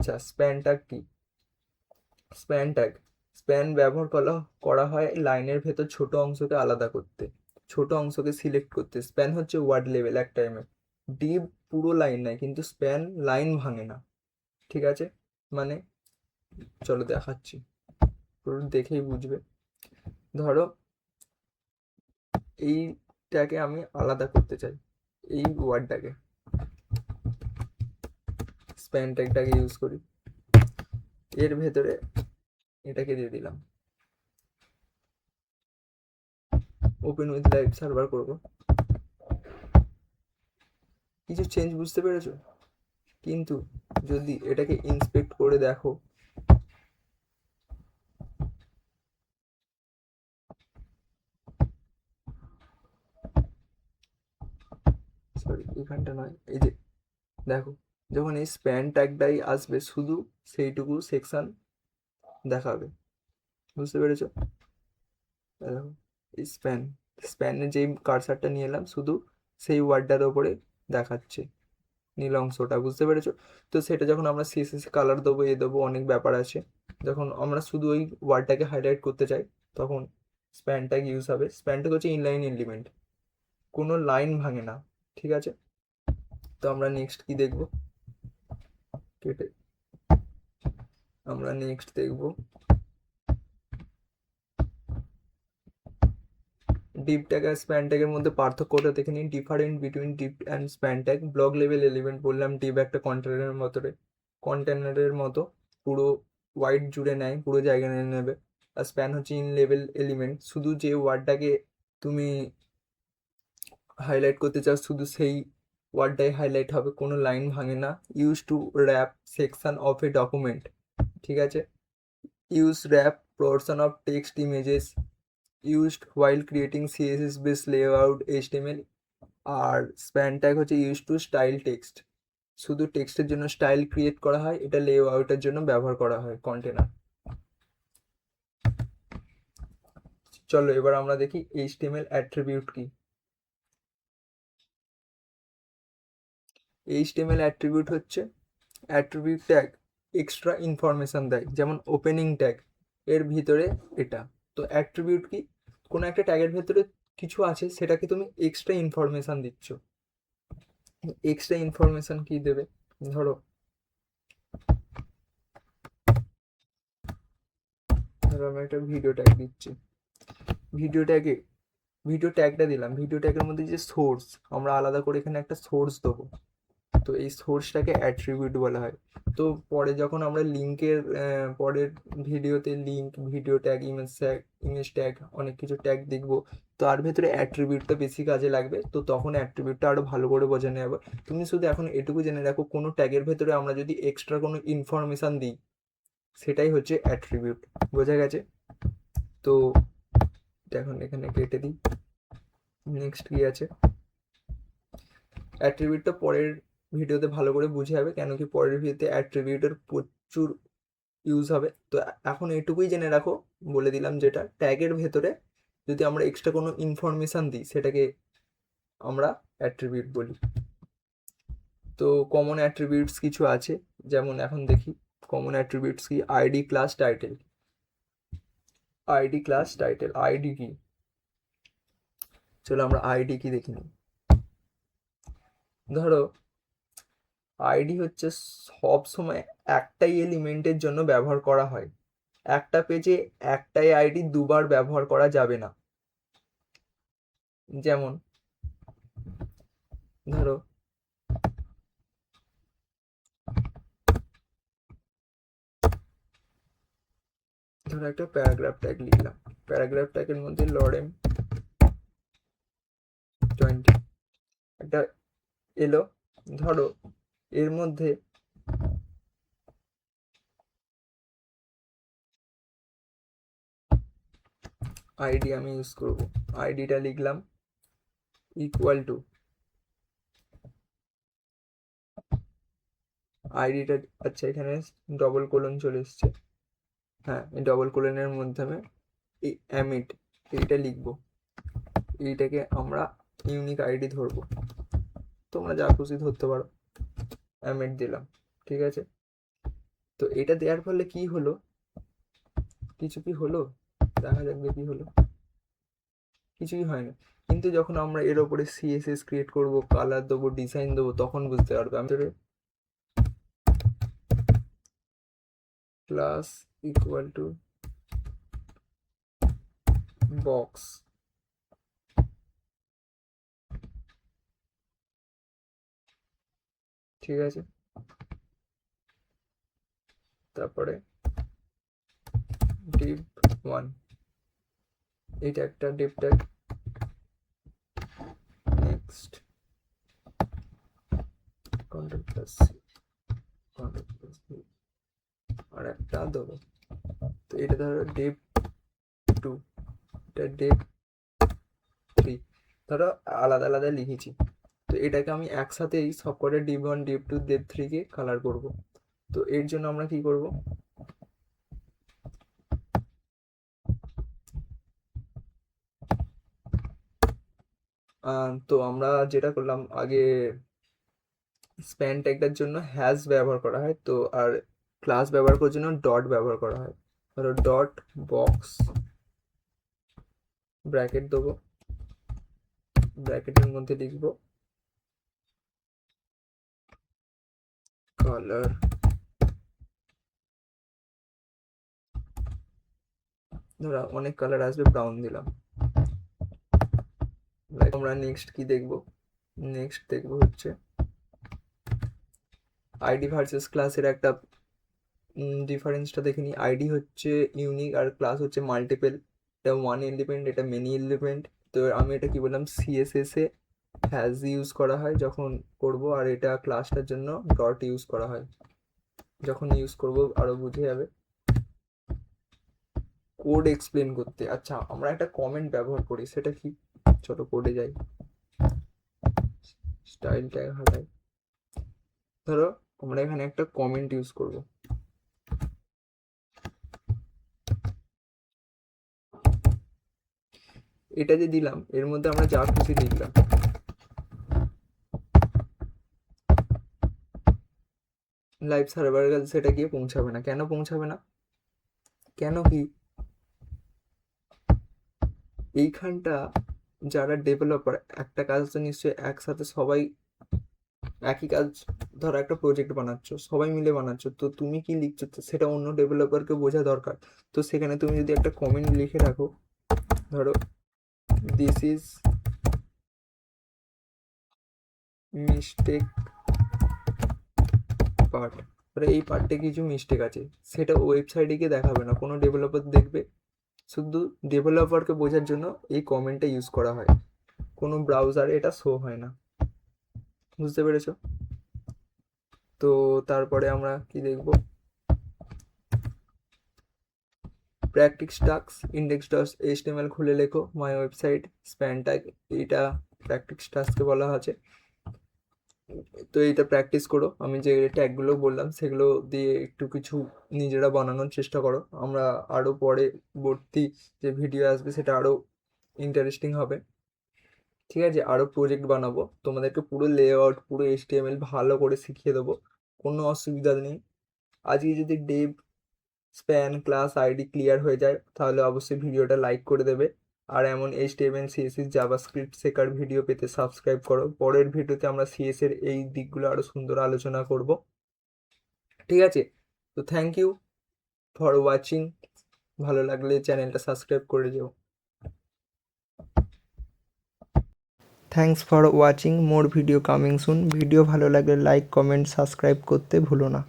আচ্ছা, span tag কি? Span tag, span ব্যবহার করা হয় লাইনের ভেতর ছোট অংশকে আলাদা করতে, ছোট অংশকে সিলেক্ট করতে। স্প্যান হচ্ছে ওয়ার্ড লেভেল এক টাইমে। ডিপ পুরো লাইন নেয়, কিন্তু স্প্যান লাইন ভাঙে না। ঠিক আছে, মানে চলো দেখাচ্ছি, পুরো দেখেই বুঝবে। ধরো এইটাকে আমি আলাদা করতে চাই, এই ওয়ার্ডটাকে, স্প্যান ট্যাগটাকে ইউজ করি, এর ভেতরে এটাকে দিয়ে দিলাম, ওপেন উইথ লাইভ সার্ভার করবো। কিছু চেঞ্জ বুঝতে পেরেছো? কিন্তু যদি এটাকে ইন্সপেক্ট করে দেখো, সরি এখানটা নয়, এই যে দেখো, যখন এই স্প্যান ট্যাগটাই আসবে শুধু সেইটুকু সেকশন দেখাবে। বুঝতে পেরেছো? দেখো এই স্প্যানের যেই কার্সারটা নিয়ে এলাম শুধু সেই ওয়ার্ডটার ওপরে দেখাচ্ছে নীল অংশটা। বুঝতে পেরেছো? তো সেটা যখন আমরা সিএসএস কালার দেবো, দেবো, অনেক ব্যাপার আছে, যখন আমরা শুধু ওই ওয়ার্ডটাকে হাইলাইট করতে চাই তখন স্প্যান ট্যাগ ইউজ হবে। স্প্যান ট্যাগ হচ্ছে ইনলাইন এলিমেন্ট, কোনো লাইন ভাঙে না। ঠিক আছে, তো আমরা নেক্সট কি দেখবো? কেটে আমরা নেক্সট দেখবো ডিপ ট্যাগ আর স্প্যান ট্যাগের মধ্যে পার্থক্যটা দেখে নিন। Different between deep and span tag. Block level element বললাম, ডিপ একটা কন্টেনারের মতো পুরো ওয়াইড জুড়ে নেয়, পুরো জায়গা নিয়ে নেবে। আর স্প্যান হচ্ছে ইন লেভেল এলিমেন্ট, শুধু যে ওয়ার্ডটাকে তুমি হাইলাইট করতে চাও শুধু সেই ওয়ার্ডটাই হাইলাইট হবে, কোনো লাইন ভাঙে না। Use to wrap section of a document. ঠিক আছে, use wrap portion of text images used while creating CSS based layout HTML। আর স্প্যান ট্যাগ হচ্ছে ইউজ টু স্টাইল টেক্সট, শুধু টেক্সটের জন্য স্টাইল ক্রিয়েট করা হয়, এটা লেআউটের জন্য ব্যবহার করা হয় কন্টেনার। চলো এবার আমরা দেখি HTML অ্যাট্রিবিউট কি। HTML অ্যাট্রিবিউট হচ্ছে অ্যাট্রিবিউট ট্যাগ এক্সট্রা ইনফরমেশন দেয়, যেমন ওপেনিং ট্যাগ এর ভিতরে এটা। তো অ্যাট্রিবিউট কি? কোনো একটা ট্যাগের ভেতরে কিছু আছে, সেটাকে তুমি এক্সট্রা ইনফরমেশন দিচ্ছ। এক্সট্রা ইনফরমেশন কি দেবে? ধরো ধরো আমি একটা ভিডিও ট্যাগ দিচ্ছি, ভিডিও ট্যাগে ভিডিও ট্যাগটা দিলাম, ভিডিও ট্যাগের মধ্যে যে সোর্স, আমরা আলাদা করে এখানে একটা সোর্স দেবো। তো এই সোর্সটাকে অ্যাট্রিবিউট বলা হয়। তো পরে যখন আমরা লিঙ্কের পরের ভিডিওতে link, video tag, image tag, অনেক কিছু ট্যাগ দেখবো, তো তার ভেতরে অ্যাট্রিবিউটটা বেশি কাজে লাগবে, তো তখন অ্যাট্রিবিউটটা আরও ভালো করে বোঝানো যাবে। তুমি শুধু এখন এটুকু জেনে রাখো, কোনো ট্যাগের ভেতরে আমরা যদি এক্সট্রা কোনো ইনফরমেশান দিই সেটাই হচ্ছে অ্যাট্রিবিউট। বোঝা গেছে? তো এখন এখানে কেটে দিই। নেক্সট কি আছে? অ্যাট্রিবিউটটা পরের ভিডিওতে ভালো করে বুঝে যাবে, কেন কি পরের ভিডিওতে অ্যাট্রিবিউটের প্রচুর ইউজ হবে। তো এখন এইটুকুই জেনে রাখো, বলে দিলাম, যেটা ট্যাগের ভেতরে যদি আমরা এক্সট্রা কোনো ইনফরমেশান দিই সেটাকে আমরা অ্যাট্রিবিউট বলি। তো কমন অ্যাট্রিবিউটস কিছু আছে, যেমন এখন দেখি কমন অ্যাট্রিবিউটস কি। ID, class, title. ID, class, title. ID কি? চলো আমরা আইডি কি দেখি নিই। ধরো আইডি হচ্ছে সব সময় একটাই এলিমেন্টের জন্য ব্যবহার করা হয়, একটা পেজে একটাই আইডি দুবার ব্যবহার করা যাবে না। যেমন ধরো ধরো একটা প্যারাগ্রাফ ট্যাগ লিখলাম, প্যারাগ্রাফ ট্যাগের মধ্যে লরেম 20 একটা এলো। ধরো এর মধ্যে আইডি আমি ইউজ করব, আইডিটা লিখলাম ইকুয়াল টু আইডিটা। আচ্ছা এখানে ডবল কোলন চলে এসছে, হ্যাঁ এই ডবল কোলনের মাধ্যমে এই অ্যামিট এইটা লিখবো, এইটাকে আমরা ইউনিক আইডি ধরবো, তোমরা যা খুশি ধরতে পারো, অ্যামিট দিলাম। ঠিক আছে, তো এটা দেওয়ার ফলে কি হলো, কিছু কি হলো, দেখা যাক কি হলো, কিছুই হয় না। কিন্তু যখন আমরা এর ওপরে সিএসএস ক্রিয়েট করব, কালার দেবো, ডিজাইন দেবো, তখন বুঝতে পারবে। আমি ক্লাস ইকুয়াল টু বক্স, ঠিক আছে, তারপরে div 1, এটা একটা div tag, next control plus C, control plus C, আর একটা দেবো। তো এটা ধরো div 2, এটা div 3, ধরো আলাদা আলাদা লিখেছি। তো এটাকে আমি একসাথেই সবকটা div 1, div 2, div 3 কে কালার করব। তো এর জন্য আমরা কি করব, তো আমরা যেটা করলাম আগে, স্প্যান ট্যাগটার জন্য হ্যাশ ব্যবহার করা হয়, তো আর ক্লাস ব্যবহার করার জন্য ডট ব্যবহার করা হয়। ধরো ডট বক্স, ব্র্যাকেট দেবো, ব্র্যাকেটের মধ্যে লিখব কালার, ধরো অনেক কালার আসবে, ব্রাউন দিলাম। আমরা নেক্সট কি দেখব, নেক্সট দেখব হচ্ছে আইডি ভার্সেস ক্লাসের একটা ডিফারেন্সটা দেখে নিই। আইডি হচ্ছে ইউনিক আর ক্লাস হচ্ছে মাল্টিপল, এটা ওয়ান এলিমেন্ট, এটা মেনি এলিমেন্ট। তো আমি এটা কি বললাম, সিএসএস এ হ্যাজ ইউজ করা হয় যখন করব, আর এটা ক্লাসটার জন্য ডট ইউজ করা হয়। যখন ইউজ করব আরো বুঝে যাবে। কোড এক্সপ্লেন করতে, আচ্ছা আমরা একটা কমেন্ট ব্যবহার করি, সেটা কি, চলো কোডে যাই, স্টাইল ট্যাগ হাটাই, ধরো আমরা এখানে একটা কমেন্ট ইউজ করব। এটা যে দিলাম এর মধ্যে আমরা যা খুশি লিখলাম, লাইভ সার্ভারের কাছে সেটা গিয়ে পৌঁছাবে না। কেন পৌঁছাবে না, কেন কি, এইখানটা যারা ডেভেলপার, একটা কাজ তো নিশ্চয়ই একসাথে সবাই একই কাজ, ধরো একটা প্রজেক্ট বানাচ্ছ, সবাই মিলে বানাচ্ছ, তো তুমি কি লিখছো সেটা অন্য ডেভেলপারকে বোঝা দরকার। তো সেখানে তুমি যদি একটা কমেন্ট লিখে রাখো, ধরো দিস ইজ মিস্টেক পার্ট, এই পার্টে কিছু মিস্টেক আছে, সেটা ওয়েবসাইটে গিয়ে দেখাবে না, কোনো ডেভেলপার দেখবে, শুধু ডেভেলপারকে বোঝার জন্য এই কমেন্টটা ইউজ করা হয়, কোনো ব্রাউজারে এটা শো হয় না। বুঝতে পেরেছো? তো তারপরে আমরা কি দেখব, practice task, index dot HTML খুলে লেখো, মাই ওয়েবসাইট স্প্যান ট্যাগ, এইটা প্র্যাকটিস টাস্কে বলা আছে। তো এইটা প্র্যাকটিস করো, আমি যে ট্যাগগুলো বললাম সেগুলো দিয়ে একটু কিছু নিজেরা বানানোর চেষ্টা করো। আমরা আরও পরবর্তী যে ভিডিও আসবে সেটা আরও ইন্টারেস্টিং হবে, ঠিক আছে? আরও প্রজেক্ট বানাবো, তোমাদেরকে পুরো লেআউট, পুরো এইচটিএমএল ভালো করে শিখিয়ে দেবো, কোনো অসুবিধা নেই। আজকে যদি Dave span class ID clear হয়ে যায় তাহলে অবশ্যই ভিডিওটা লাইক করে দেবে, আর এমন এইচটিএমএল সিএসএস জাভাস্ক্রিপ্ট শেখার ভিডিও পেতে সাবস্ক্রাইব করো। পরের ভিডিওতে আমরা সিএস এর এই দিকগুলো আরও সুন্দর আলোচনা করব, ঠিক আছে? তো থ্যাংক ইউ ফর ওয়াচিং, ভালো লাগলে চ্যানেলটা সাবস্ক্রাইব করে যেও। Thanks for watching, more video coming soon. Video ভালো লাগলে লাইক, কমেন্ট, সাবস্ক্রাইব করতে ভুলো না।